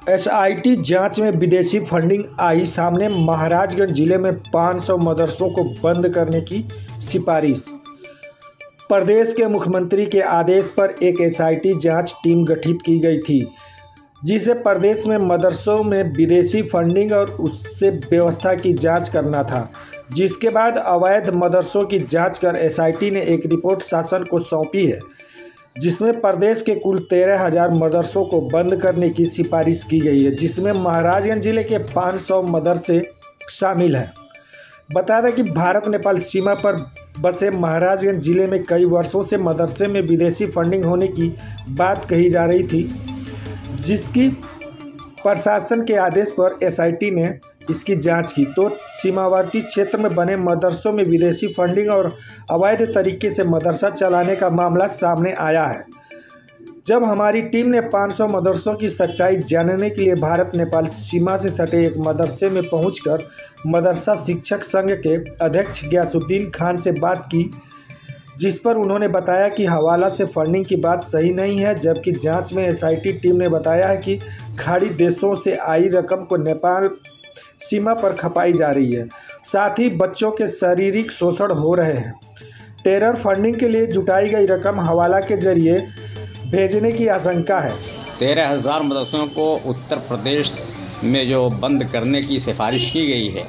SIT जांच में विदेशी फंडिंग आई सामने। महाराजगंज जिले में 500 मदरसों को बंद करने की सिफारिश। प्रदेश के मुख्यमंत्री के आदेश पर एक एसआईटी जांच टीम गठित की गई थी, जिसे प्रदेश में मदरसों में विदेशी फंडिंग और उससे व्यवस्था की जांच करना था। जिसके बाद अवैध मदरसों की जांच कर एसआईटी ने एक रिपोर्ट शासन को सौंपी है, जिसमें प्रदेश के कुल 13,000 मदरसों को बंद करने की सिफारिश की गई है, जिसमें महाराजगंज जिले के 500 मदरसे शामिल हैं। बता दें कि भारत नेपाल सीमा पर बसे महाराजगंज जिले में कई वर्षों से मदरसे में विदेशी फंडिंग होने की बात कही जा रही थी, जिसकी प्रशासन के आदेश पर एसआईटी ने इसकी जांच की तो सीमावर्ती क्षेत्र में बने मदरसों में विदेशी फंडिंग और अवैध तरीके से मदरसा चलाने का मामला सामने आया है। जब हमारी टीम ने 500 मदरसों की सच्चाई जानने के लिए भारत नेपाल सीमा से सटे एक मदरसे में पहुंचकर मदरसा शिक्षक संघ के अध्यक्ष गयासुद्दीन खान से बात की, जिस पर उन्होंने बताया कि हवाला से फंडिंग की बात सही नहीं है, जबकि जांच में एसआईटी टीम ने बताया है कि खाड़ी देशों से आई रकम को नेपाल सीमा पर खपाई जा रही है। साथ ही बच्चों के शारीरिक शोषण हो रहे हैं। टेरर फंडिंग के लिए जुटाई गई रकम हवाला के जरिए भेजने की आशंका है। 13,000 मदरसों को उत्तर प्रदेश में जो बंद करने की सिफारिश की गई है,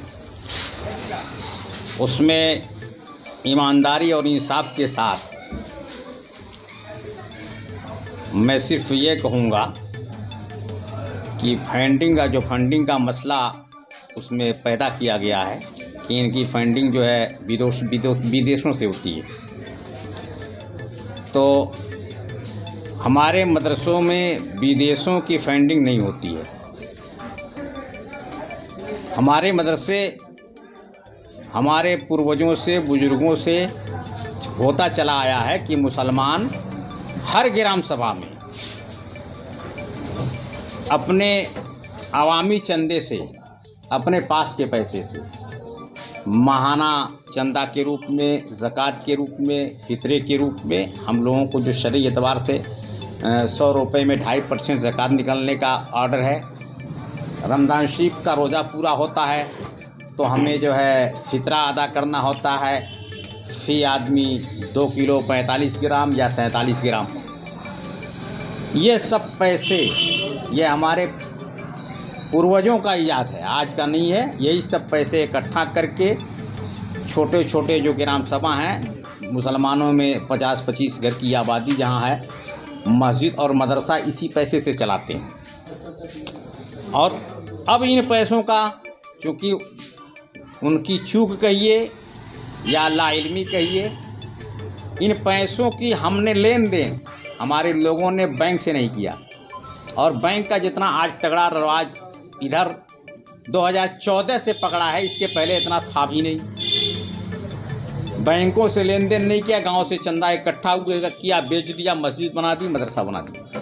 उसमें ईमानदारी और इंसाफ के साथ मैं सिर्फ ये कहूँगा कि फंडिंग का मसला उसमें पैदा किया गया है कि इनकी फंडिंग जो है विदेशों से होती है। तो हमारे मदरसों में विदेशों की फंडिंग नहीं होती है। हमारे मदरसे हमारे पूर्वजों से बुजुर्गों से होता चला आया है कि मुसलमान हर ग्राम सभा में अपने अवामी चंदे से, अपने पास के पैसे से, माहाना चंदा के रूप में, ज़कात के रूप में, फितरे के रूप में हम लोगों को जो शरई एतबार से 100 रुपये में 2.5% ज़कात निकलने का ऑर्डर है। रमज़ान शरीफ का रोज़ा पूरा होता है तो हमें जो है फितरा अदा करना होता है, फ़ी आदमी 2 किलो 45 ग्राम या 47 ग्राम। ये सब पैसे ये हमारे पूर्वजों का इजाद है, आज का नहीं है। यही सब पैसे इकट्ठा करके छोटे छोटे जो ग्राम सभा हैं, मुसलमानों में 50-25 घर की आबादी जहाँ है, मस्जिद और मदरसा इसी पैसे से चलाते हैं। और अब इन पैसों का चूँकि उनकी चूक कहिए या लाइल्मी कहिए, इन पैसों की हमने लेन देन हमारे लोगों ने बैंक से नहीं किया। और बैंक का जितना आज तगड़ा रवाज इधर 2014 से पकड़ा है, इसके पहले इतना था भी नहीं। बैंकों से लेन देन नहीं किया, गांव से चंदा इकट्ठा किया, बेच दिया, मस्जिद बना दी, मदरसा बना दी।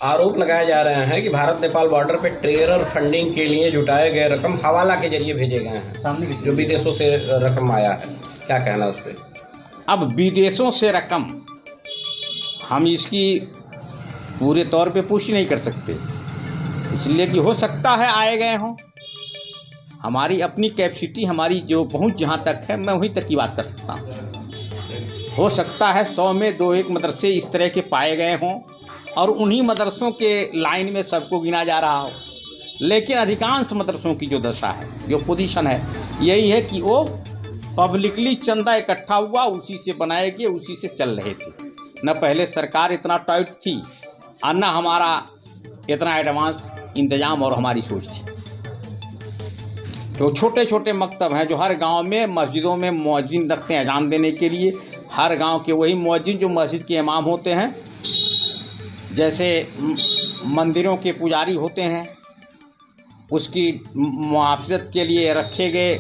आरोप लगाए जा रहे हैं कि भारत नेपाल बॉर्डर पे टेरर फंडिंग के लिए जुटाए गए रकम हवाला के जरिए भेजे गए हैं, जो विदेशों से रकम आया है। क्या कहना उस पर? अब विदेशों से रकम हम इसकी पूरे तौर पे पुष्टि नहीं कर सकते, इसलिए कि हो सकता है आए गए हों। हमारी अपनी कैपेसिटी, हमारी जो पहुंच जहां तक है, मैं वहीं तक की बात कर सकता हूं। हो सकता है 100 में 2-1 मदरसे इस तरह के पाए गए हों और उन्हीं मदरसों के लाइन में सबको गिना जा रहा हो, लेकिन अधिकांश मदरसों की जो दशा है, जो पोजीशन है, यही है कि वो पब्लिकली चंदा इकट्ठा हुआ, उसी से बनाए गए, उसी से चल रहे थे। न पहले सरकार इतना टाइट थी और न हमारा इतना एडवांस इंतजाम और हमारी सोच थी। तो छोटे छोटे मकतब हैं जो हर गांव में, मस्जिदों में मुअज्जिन रखते हैं अजान देने के लिए। हर गांव के वही मुअज्जिन जो मस्जिद के इमाम होते हैं, जैसे मंदिरों के पुजारी होते हैं, उसकी मुआफ़ज़त के लिए रखे गए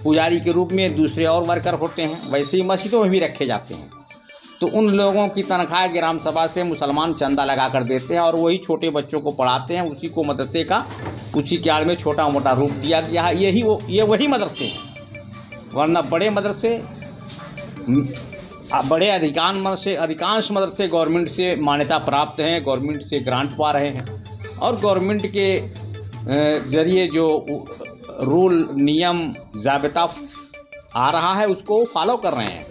पुजारी के रूप में दूसरे और वर्कर होते हैं, वैसे ही मस्जिदों में भी रखे जाते हैं। तो उन लोगों की तनख्वाह ग्राम सभा से मुसलमान चंदा लगा कर देते हैं और वही छोटे बच्चों को पढ़ाते हैं। उसी को मदरसे का, उसी के आड़ में छोटा मोटा रूप दिया गया है। ये वही मदरसे हैं, वरना बड़े मदरसे, बड़े अधिकांश मदरसे गवर्नमेंट से मान्यता प्राप्त हैं, गवर्नमेंट से ग्रांट पा रहे हैं और गवर्नमेंट के जरिए जो रूल नियम ज़ाबिता आ रहा है उसको फॉलो कर रहे हैं।